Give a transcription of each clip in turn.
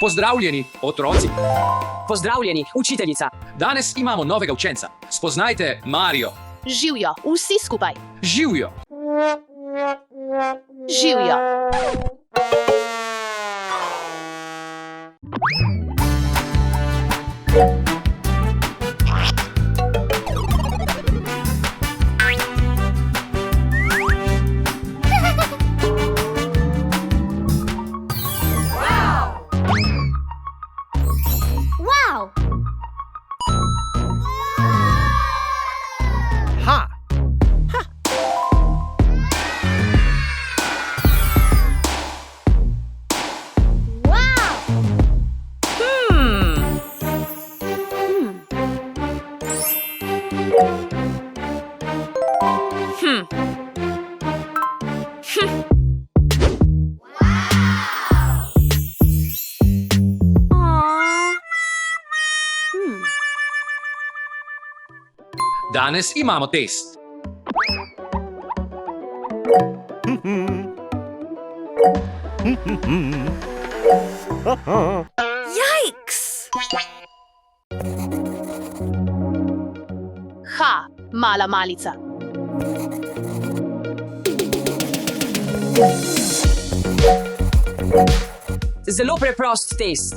Pozdravljeni, otroci. Pozdravljeni, učiteljica. Danes imamo novega učenca. Spoznajte Marijo. Živijo, vsi skupaj. Živijo. Živijo. Wow! Ha! Wow! Danes imamo test. Yikes! Ha, mala malica. Zelo preprost test.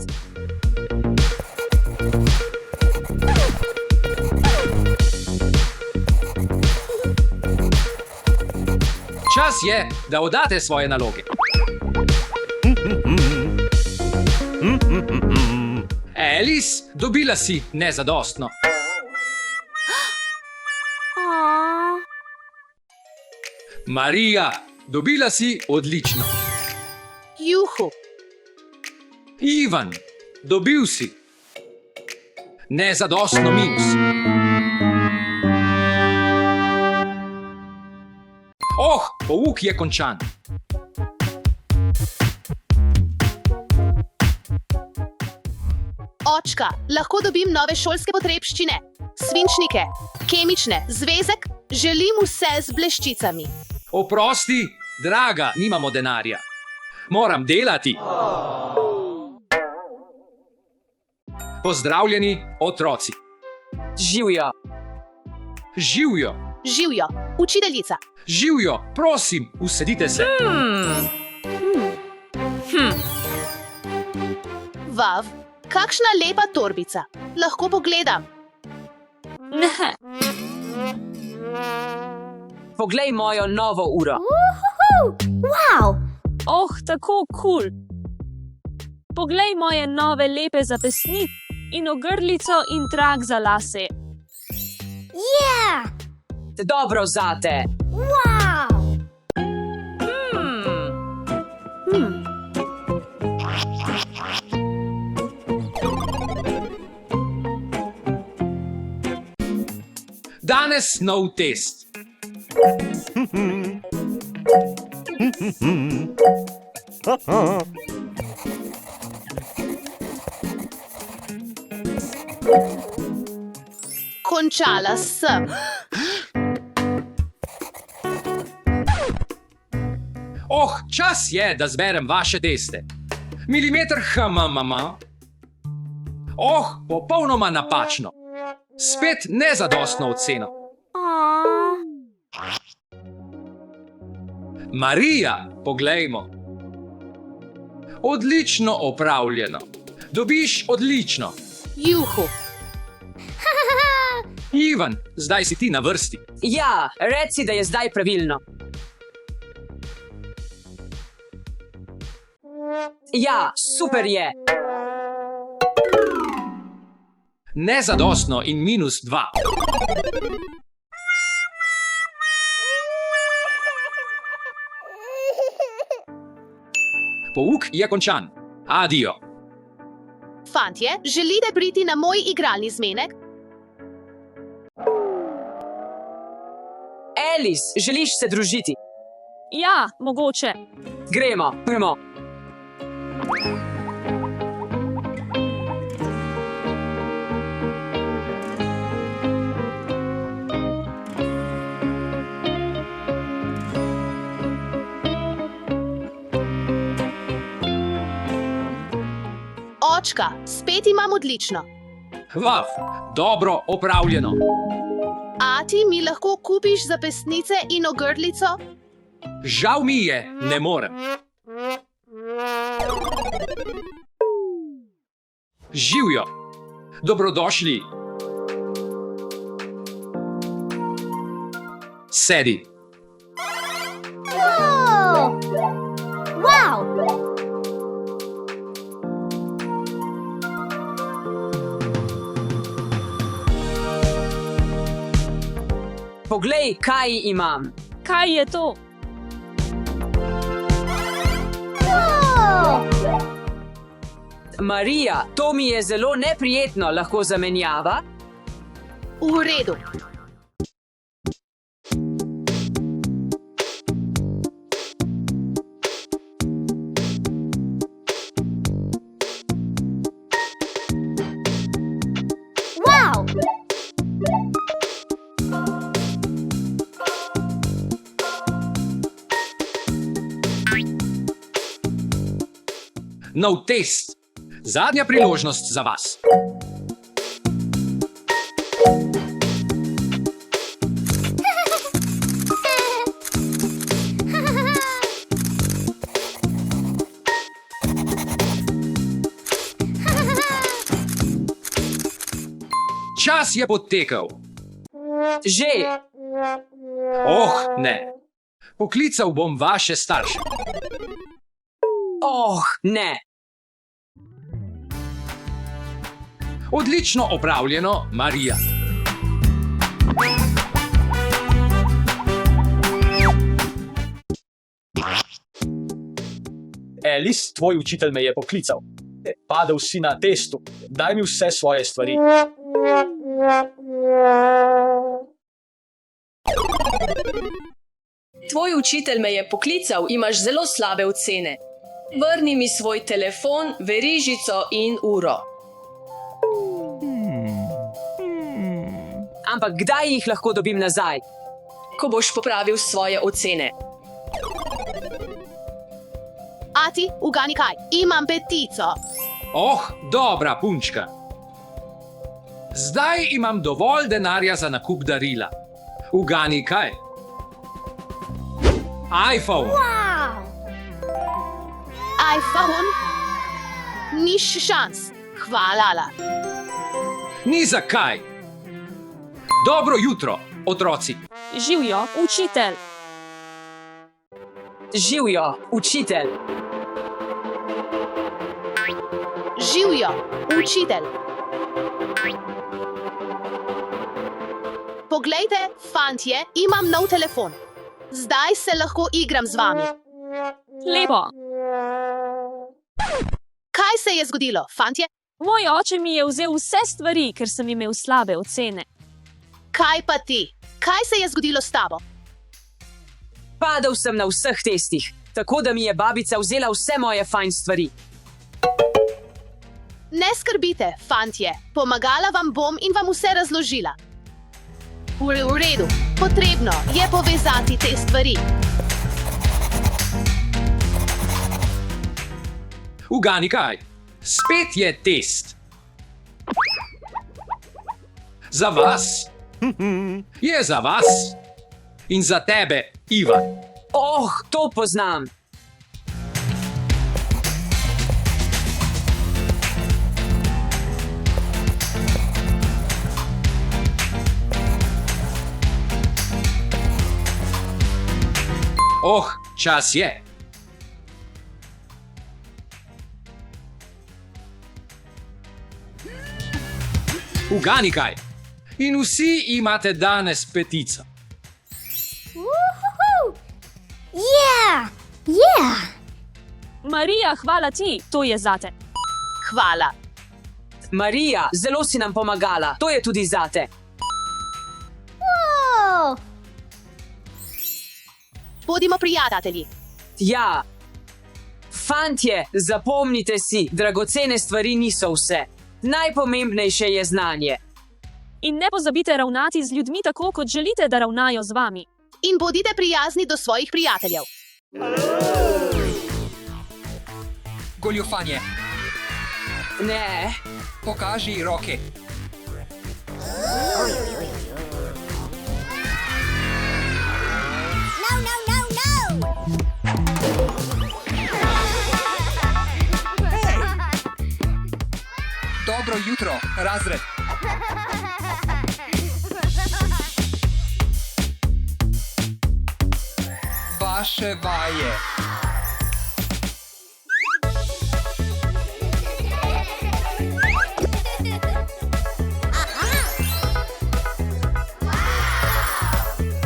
Čas je, da oddate svoje naloge. Alice, dobila si nezadostno. Marija, dobila si odlično. Juhu. Ivan, dobil si nezadostno minus. Oh, pouk je končan. Očka, lahko dobim nove šolske potrebščine, svinčnike, kemične, zvezek, želim vse z bleščicami. Oprosti, draga, nimamo denarja. Moram delati. Pozdravljeni, otroci. Živijo. Živijo. Živijo, učiteljica. Živijo, prosim, usedite se. Vav, kakšna lepa torbica. Lahko pogledam. Poglej mojo novo uro. Wow! Oh, tako kul. Poglej moje nove lepe zapestnik in ogrlico in trak za lase. Yeah! Dobro zate. Wow! Danes nov test. Končala sem. Oh, čas je, da zberem vaše teste. Milimeter HMMM. Oh, popolnoma napačno. Spet nezadostno oceno. Marija, poglejmo. Odlično opravljeno. Dobiš odlično. Juhu. Ivan, zdaj si ti na vrsti. Ja, reci, da je zdaj pravilno. Ja, super je. Nezadostno in -2. Pouk je končan. Adijo. Fantje, želite priti na moj igralni zmenek? Alice, želiš se družiti? Ja, mogoče. Gremo. Očka, spet imam odlično. Vav, dobro opravljeno. A ti mi lahko kupiš zapestnice in ogrlico? Žal mi je, ne morem. Živjo, dobrodošli. Sedi. Whoa! Wow! Poglej, kaj imam. Kaj je to? Whoa! Marija, to mi je zelo neprijetno, lahko zamenjava? V redu. Wow! Nov test. Zadnja priložnost za vas. Čas je potekel. Že. Oh, ne. Poklical bom vaše starše. Oh, ne. Odlično opravljeno, Marija. Alice, tvoj učitelj me je poklical. Padel si na testu. Daj mi vse svoje stvari. Tvoj učitelj me je poklical, imaš zelo slabe ocene. Vrni mi svoj telefon, verižico in uro. Ampak kdaj jih lahko dobim nazaj? Ko boš popravil svoje ocene. A ti, ugani kaj, imam petico. Oh, dobra punčka. Zdaj imam dovolj denarja za nakup darila. Ugani kaj? iPhone. Wow! iPhone? Niš šans. Hvala. Ni zakaj. Dobro jutro, otroci. Živjo, učitelj. Živjo, učitelj. Živjo, učitelj. Poglejte, fantje, imam nov telefon. Zdaj se lahko igram z vami. Lepo. Kaj se je zgodilo, fantje? Moj oče mi je vzel vse stvari, ker sem imel slabe ocene. Kaj pa ti? Kaj se je zgodilo s tabo? Padel sem na vseh testih, tako da mi je babica vzela vse moje fajn stvari. Ne skrbite, fantje. Pomagala vam bom in vam vse razložila. V redu. Potrebno je povezati te stvari. Ugani kaj? Spet je test. Za vas. Je za vas. In za tebe, Ivan. Oh, to poznam. Oh, čas je. Ugani kaj. In vsi imate danes petico. Woohoo! Yeah! Yeah! Marija, hvala ti, to je zate. Hvala. Marija, zelo si nam pomagala, to je tudi zate. Whoa! Bodimo prijatelji. Ja. Fantje, zapomnite si, dragocene stvari niso vse. Najpomembnejše je znanje. In ne pozabite ravnati z ljudmi tako, kot želite, da ravnajo z vami. In bodite prijazni do svojih prijateljev. Goljufanje. Ne. Pokaži roke. No, no, no, no! Dobro jutro, razred. Vaše vaje.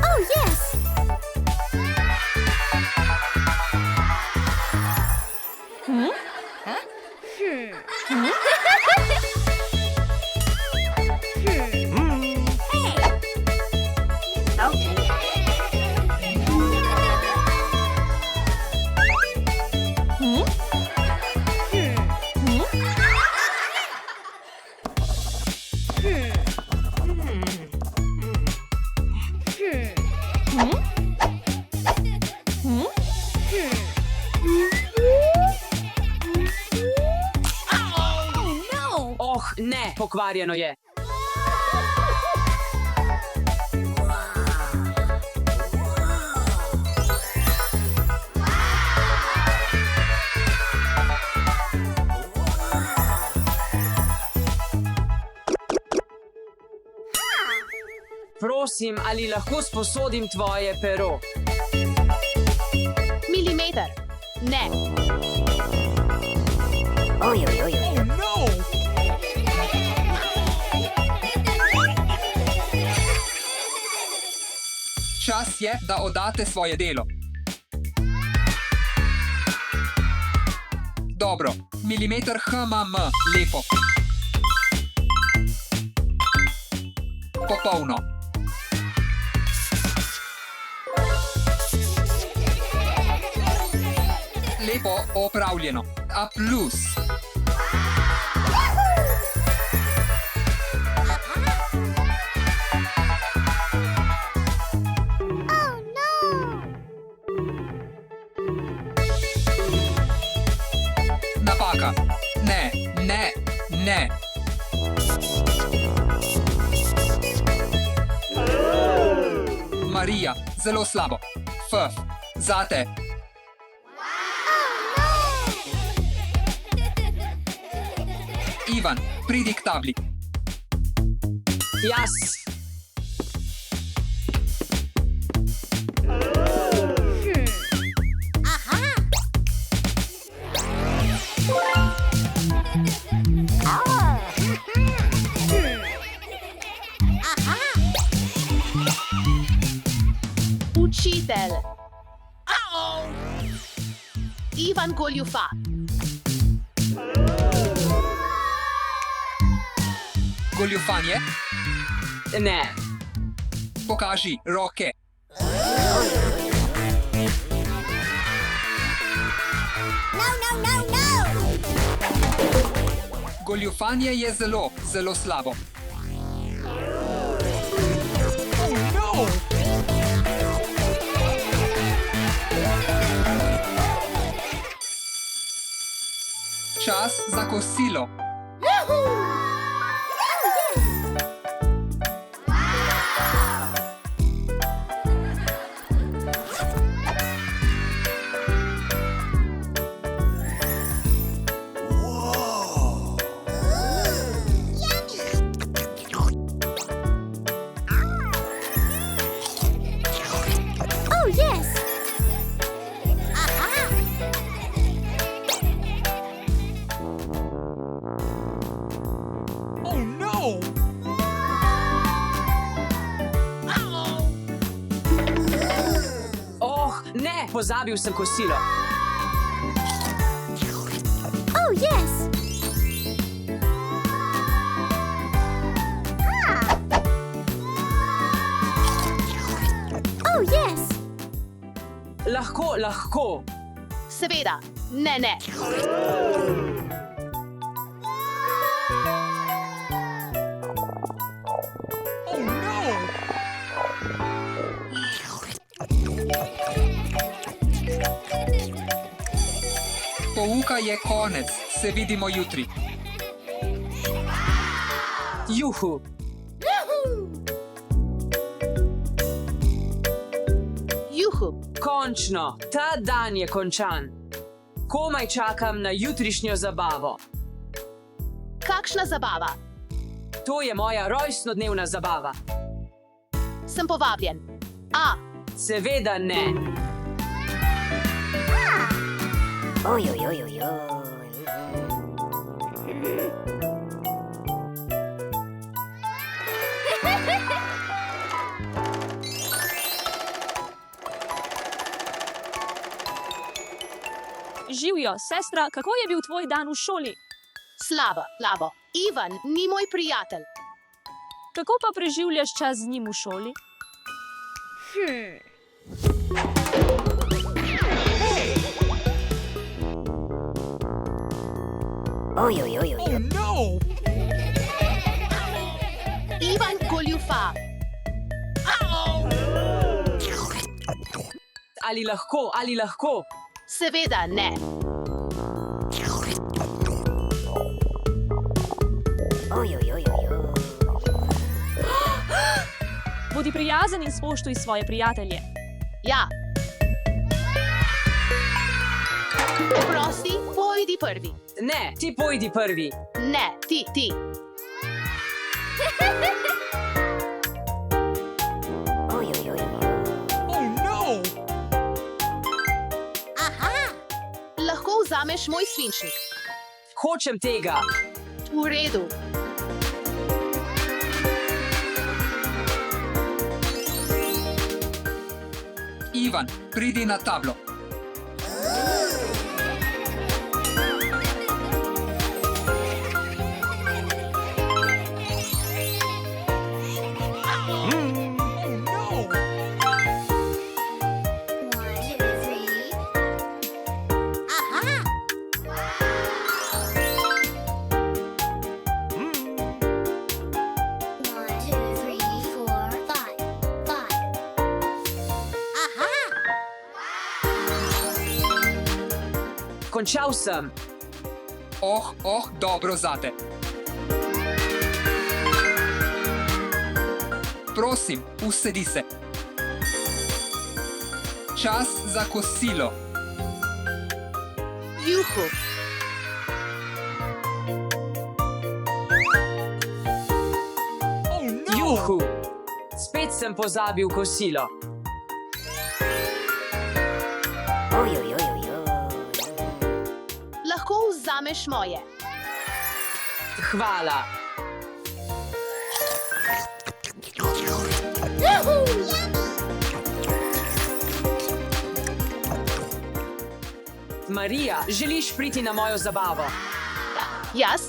Oh, yes! Oh, ne, pokvarjeno je. Prosim, ali lahko sposodim tvoje pero? Milimeter. Ne. Čas je, da oddate svoje delo. Dobro, milimeter HMM, lepo. Popolno. Lepo opravljeno. A plus. Oh, no! Napaka. Ne, ne, ne. Marija, zelo slabo. F, zate. Ivan, pridi k tabli. Jaz. Učitelj. Ivan goljufa. Goljufanje, Ne. pokaži roke. No, no, no, no! Goljufanje je zelo, zelo slabo. Čas za kosilo. Oh, yes! Oh, ne, pozabil sem kosilo. Oh, yes! Oh, yes! Lahko. Seveda. Ne, ne. Pouka je konec, se vidimo jutri. Juhu. Juhu. Končno, ta dan je končan. Komaj čakam na jutrišnjo zabavo. Kakšna zabava? To je moja rojstnodnevna zabava. Sem povabljen. A, Seveda ne. Oj, oj, oj, oj, oj. Živijo, sestra, kako je bil tvoj dan v šoli? slabo, slabo. Ivan ni moj prijatelj. Kako pa preživljaš čas z njim v šoli? Oj, oj, oj, oj. Ivan goljufa. Ali lahko? Seveda ne. Oj, oj, oj, oj, oj. Bodi prijazen in spoštuj svoje prijatelje. Ja. Prosti, pojdi prvi. Ne, ti pojdi prvi. Ne, ti. Oj, oj, oj, oj. Lahko vzameš moj svinčnik. Hočem tega. V redu. Ivan, pridi na tablo. Končal sem. Dobro zate. Prosim, usedi se. Čas za kosilo. Juhu. Juhu. Spet sem pozabil kosilo. Oj, oj, oj, oj, oj. Lahko vzameš moje. Hvala. Marija, želiš priti na mojo zabavo? Jaz?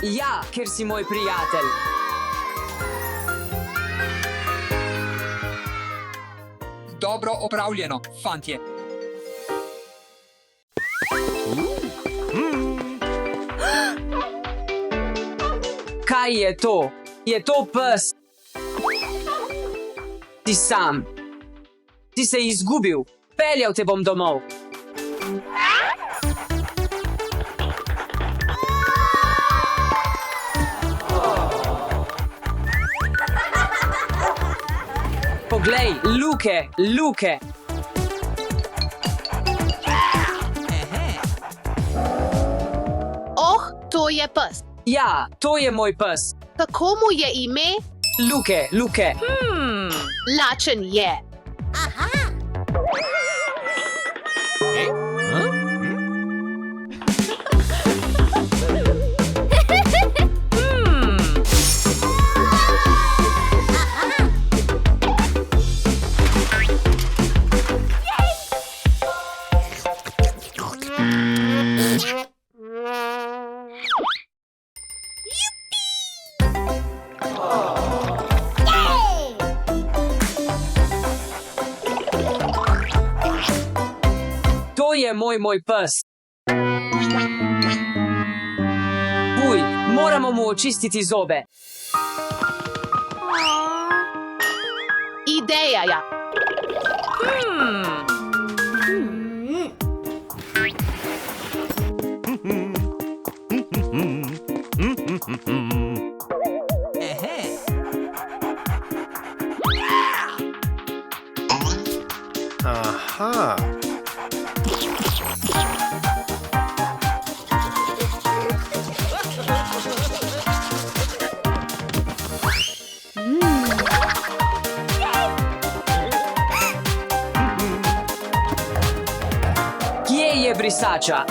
Ja, ker si moj prijatelj. Dobro opravljeno, fantje. Kaj je to? Je to pes? Ti sam. Ti se izgubil. Peljal te bom domov. Poglej, luke. To je pes. Ja, to je moj pes. Kako mu je ime? Luke. Lačen je. To je moj pes. Uj, moramo mu očistiti zobe. Ideja ja. Aha. Kje je brisača?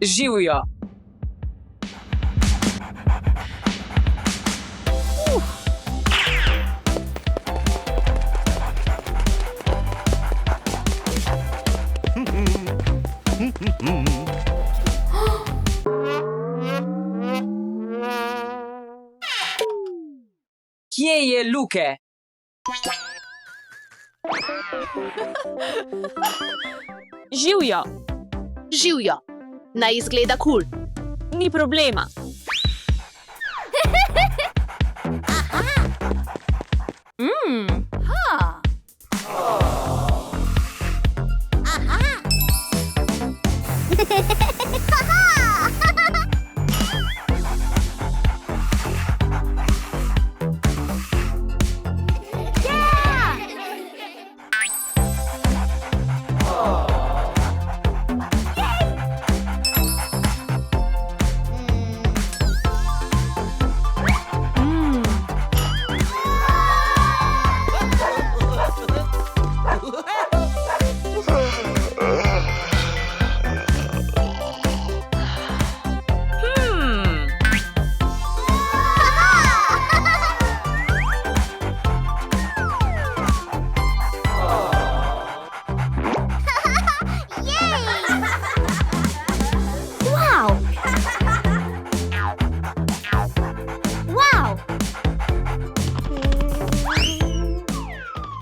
Živijo. Kje je Luke? Živijo, Živijo. Naj izgleda kul. ni problema.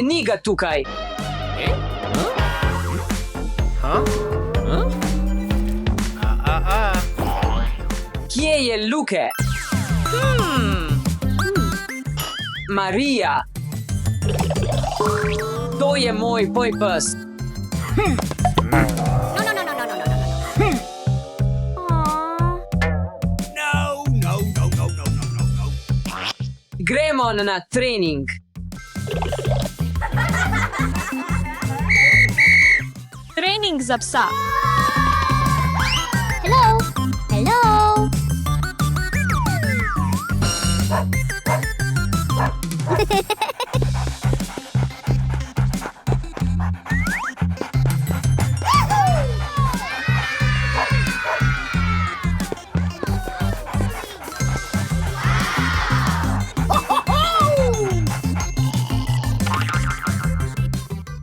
Ni ga tukaj. Kje je Luke? Marija. To je moj pojpes. Gremo na trening. Trening za psa. Hello. Hello.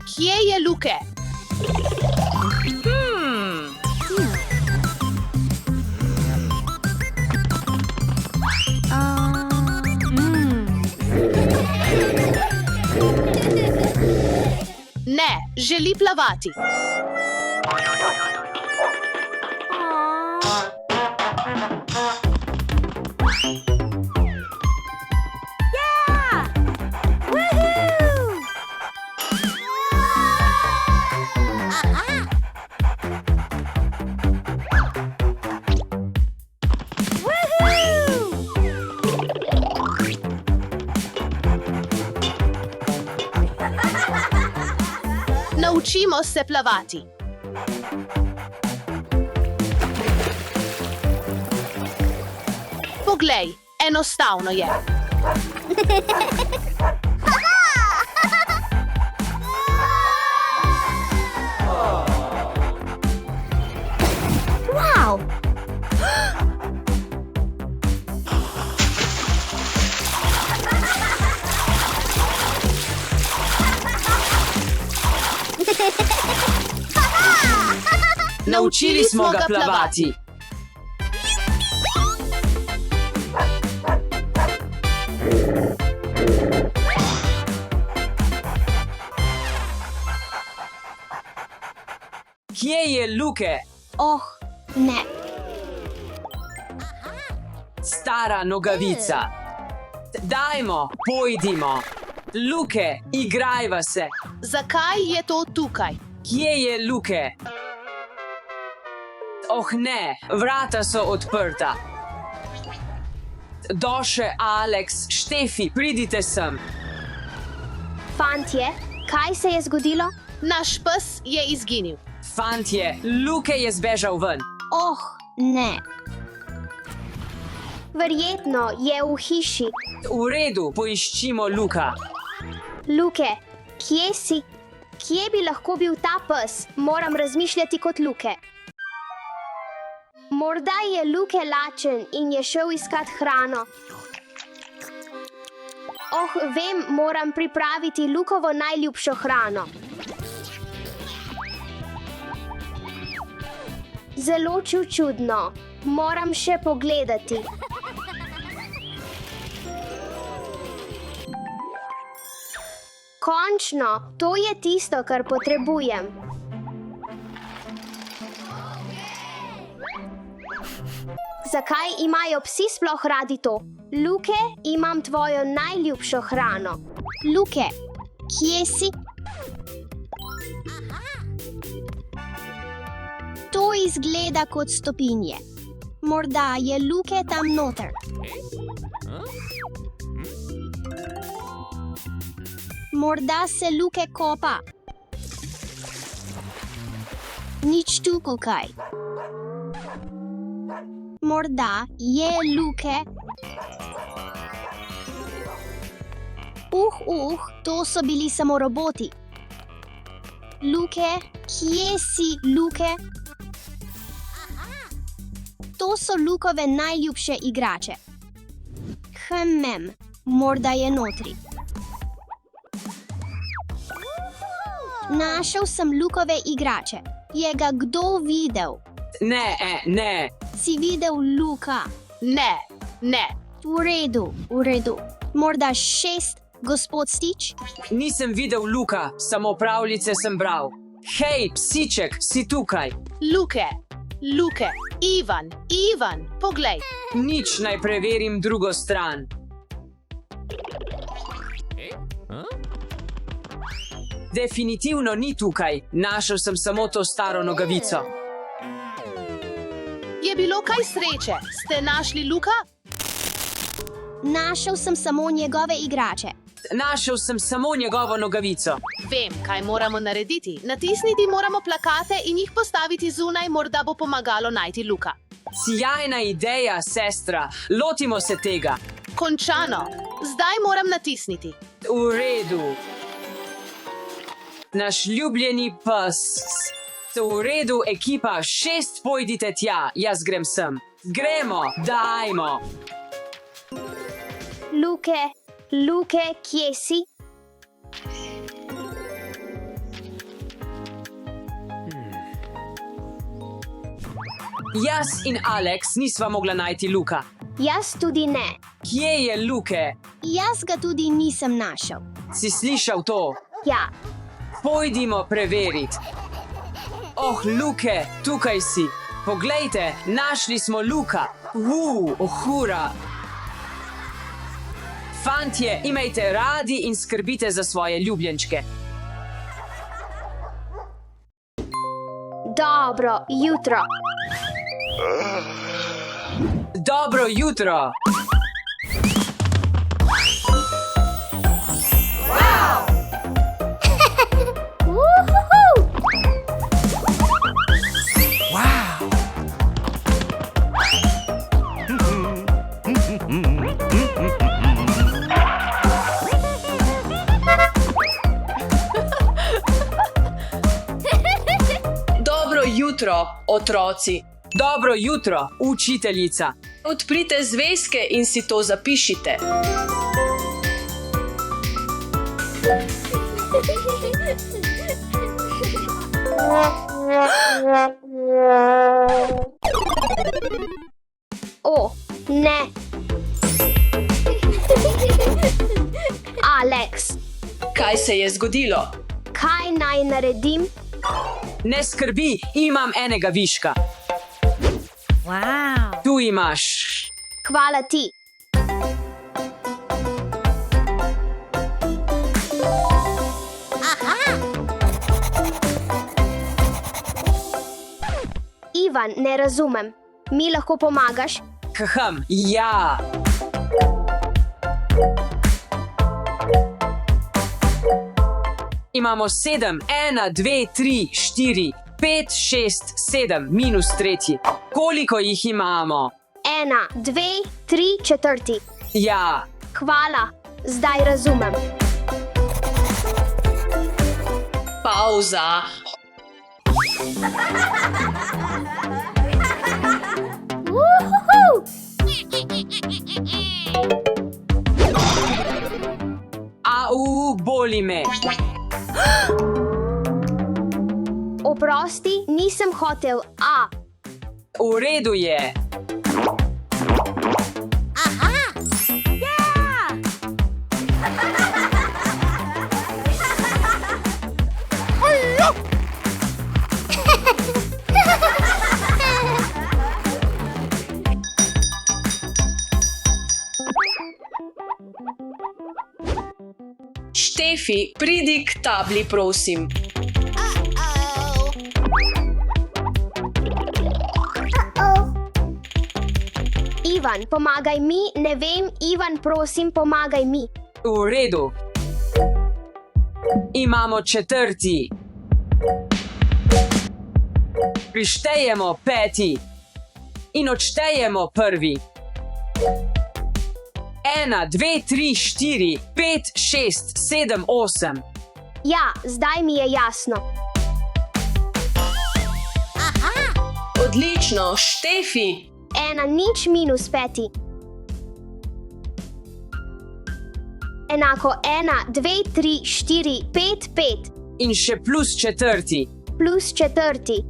Kje je Luke? Ne, želi plavati. Naučimo se plavati. Poglej, enostavno je. Wow. Naučili smo ga plavati. Kje je Luke? Oh, ne. Stara nogavica. Dajmo, pojdimo. Luke, igrajva se. Zakaj je to tukaj? Kje je Luke? Oh ne, vrata so odprta. Doše, Alex, Štefi, pridite sem. Fantje, kaj se je zgodilo? Naš pes je izginil. Fantje, Luke je zbežal ven. Oh, ne. Verjetno je v hiši. V redu, poiščimo Luka. Luke, kje si? Kje bi lahko bil ta pes? Moram razmišljati kot Luke. Morda je Luke lačen in je šel iskat hrano. Oh, vem, moram pripraviti Lukovo najljubšo hrano. Zelo čudno. Moram še pogledati. Končno, to je tisto, kar potrebujem. Zakaj imajo psi sploh radi to? Luke, imam tvojo najljubšo hrano. Luke, kje si? To izgleda kot stopinje. Morda je Luke tam noter. Morda se Luke kopa. Nič tukaj. Morda je Luke. To so bili samo roboti. Luke, kje si, Luke? To so Lukove najljubše igrače. Morda je notri. Našel sem Lukove igrače. Je ga kdo videl? Ne. Si videl Luka? Ne. V redu. Morda 6, gospod Stič? Nisem videl Luka, samo pravljice sem bral. Hej, psiček, si tukaj. Luke, Ivan, poglej. Nič, naj preverim drugo stran. Definitivno ni tukaj. Našel sem samo to staro nogavico. Je bilo kaj sreče? Ste našli Luka? Našel sem samo njegove igrače. Našel sem samo njegovo nogavico. Vem, kaj moramo narediti. Natisniti moramo plakate in jih postaviti zunaj, morda bo pomagalo najti Luka. Sijajna ideja, sestra. Lotimo se tega. Končano. Zdaj moram natisniti. V redu. Naš ljubljeni pes. V redu, ekipa, 6 pojdite tja, jaz grem sem. Gremo, dajmo. Luke, kje si? Jaz in Alex nisva mogla najti Luka. Jaz tudi ne. Kje je Luke? Jaz ga tudi nisem našel. Si slišal to? Ja, Pojdimo preveriti. Oh, Luke, tukaj si. Poglejte, našli smo Luka. Hura. Fantje, imejte radi in skrbite za svoje ljubljenčke. dobro jutro. Dobro jutro. Dobro jutro, otroci. Dobro jutro, učiteljica. Odprite zvezke in si to zapišite. O, ne. Alex, Kaj se je zgodilo? kaj naj naredim? Ne skrbi, imam enega viška. Wow. Tu imaš. Hvala ti. Ivan, ne razumem. Mi lahko pomagaš? Ja. Imamo 7, 1, 2, 3, 4, 5, 6, 7, minus tretji. Koliko jih imamo? 1, 2, 3, četrti. Ja. Hvala, zdaj razumem. Pauza. Au, boli me. Oprosti, nisem hotel. V redu je. Štefi, pridi k tabli, prosim. Ivan, pomagaj mi, ne vem, Ivan, prosim, pomagaj mi. V redu. Imamo četrti. Prištejemo peti. In odštejemo prvi. 1, 2, 3, 4, 5, 6, 7, 8. Ja, zdaj mi je jasno. Odlično, Štefi. 1, nič minus 5. Enako 1, 2, 3, 4, 5, 5. In še plus četrti. Plus četrti.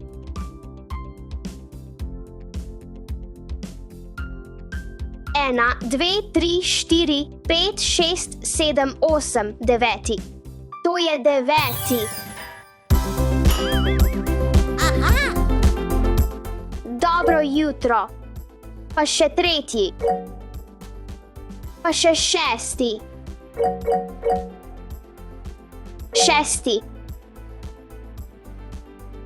1, 2, 3, 4, 5, 6, 7, 8, 9. To je 9. Dobro jutro. Pa še tretji. Pa še šesti. Šesti.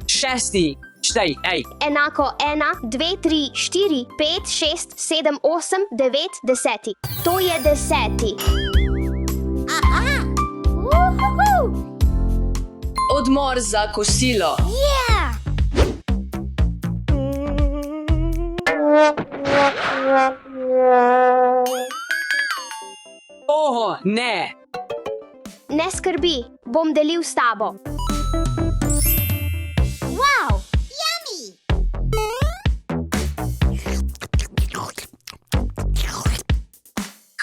Šesti. Štej, ej. Enako 1, 2, 3, 4, 5, 6, 7, 8, 9, 10. To je 10. Odmor za kosilo. Oho, ne. Ne skrbi, bom delil s tabo. Wow, yummy!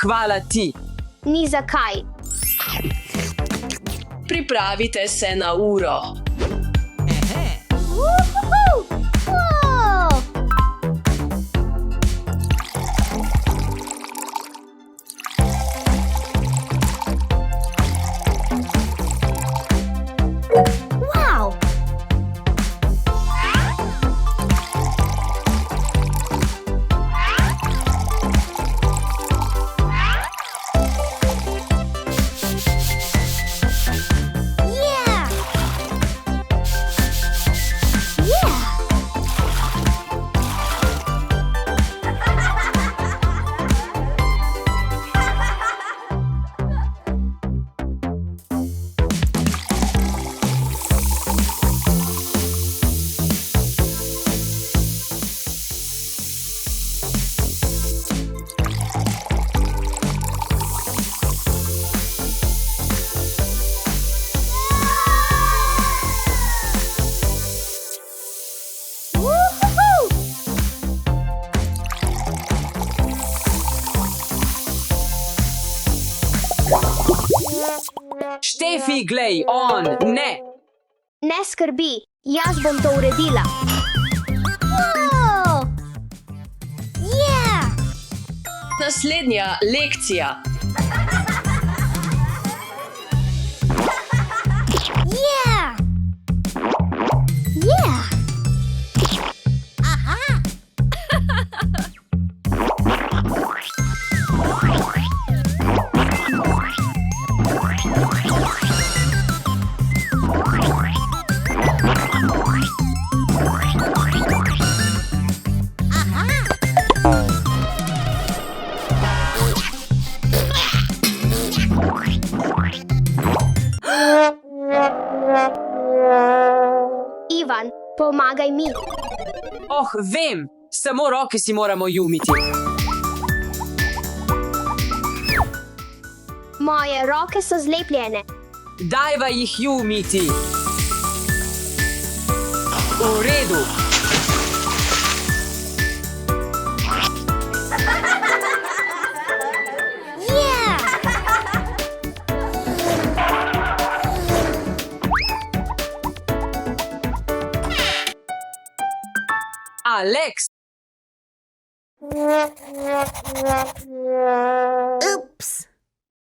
Hvala ti. Ni zakaj. Pripravite se na uro. Wow! Yeah! Yeah! Woohoo! Štefi, glej, on, ne. Ne skrbi, jaz bom to uredila. Wow! Yeah! Naslednja lekcija. Yeah! pomagaj mi. Oh, vem, samo roke si moramo jumiti. Moje roke so zlepljene. Dajva jih jumiti. V redu. Alex, Ups.